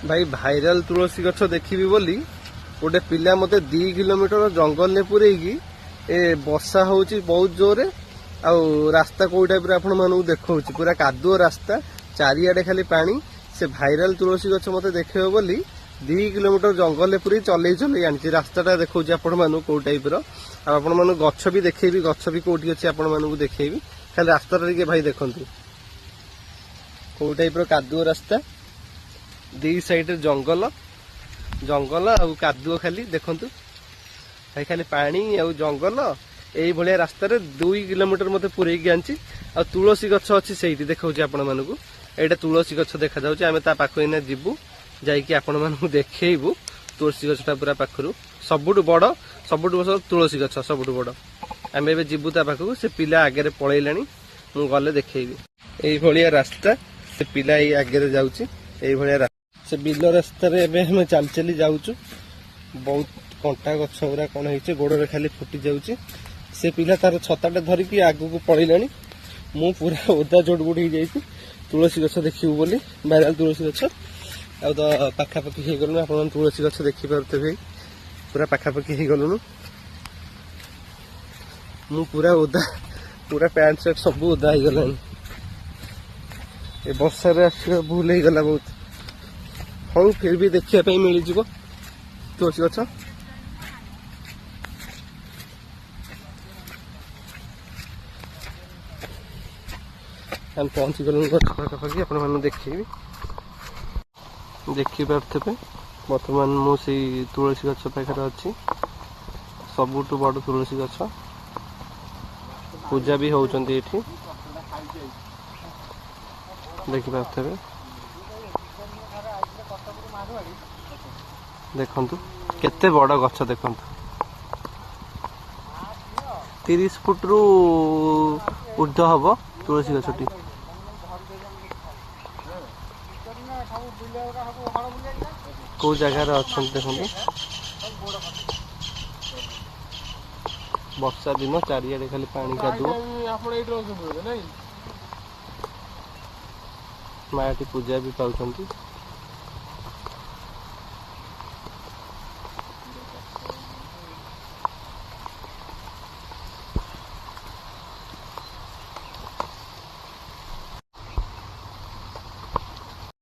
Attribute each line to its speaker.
Speaker 1: भाई भाइराल तुलसी गछ देखी बोली गोटे पिला मते 2 किलोमीटर जंगल ने पुरेगी ए वर्षा होची बहुत जोरे आउ रास्ता कोई टाइप आपण मानू देखौ पूरा कादुओ रास्ता चारियाडे खाली पानी से भाइराल तुलसी गछ मते देखेबो बोली 2 किलोमीटर जंगल ने पूरी चलई चलई आनी रास्ताटा देखौ आपण मानू को टाइप रो आपण मानू गछ भी देखैबी गछ भी कोठी अछि आपण मानू देखैबी खाली रास्ता रे भाई देखंतु को टाइप रो कादुओ रास्ता दी साइड जंगल जंगल आ कादुओ खाली देखंतु भाई खाली पानी आ जंगल एई भलिया रास्ता रे 2 किलोमीटर मते पुरै आंची आ तुलसी गछ अछि सेठी देखौछि आपण मानकु एटा तुलसी गछ देखा जाउछि आमे ता पाखो इना जिबु जाई कि आपण मानकु देखैबु तुलसी गछटा पूरा पाखरु सबुटु बड़ सबुटु बड़ तुलसी गछ सबुटु बड़ आमे एबे जिबु ता पाखो से पिला आगे रे पळैलानी मु गले देखैबी एई भलिया रास्ता से पिला एई आगे रे जाउछि एई भलिया से बिल रास्ता रे एबे हम चल चली जाउछु बहुत कंटा गछ गुरा कोन हेचे गोड़ रे खाली फुटी जाउछि से पिला तार छताटे धरि कि आगु को पळैलानी मु पूरा ओदा जोडगुड हो जाइछि तुलसी गछ देखिबु बोली भाइराल तुलसी गछ आ तो पाखा पाखी हे गलु आपण तुलसी गछ देखि परते भाई पूरा पाखा पाखी हे गलु मु पूरा ओदा पूरा पैंट शर्ट सब ओदा हे गलानी ए वर्षा रे आसी भूल हे गला बहुत हाँ फिर भी देखिए मिल जाव तुलसी गछ हम पहुंची गलु गछ पाखापाखि आपण मैंने देखी पारे बर्तमान मुझे तुलसी गछ पाखे अच्छी सबुठ बड़ तुलसी गछ पूजा भी होती ये देखिपे देखंतु केते बड़ गछ देखंतु 30 फुट रु ऊर्ध हब तुलसी गछटी को जगह अच्छा देखंतु वर्षा दिन चारियाडे खाली पानी कादुओ माटी पूजा भी पाउछंती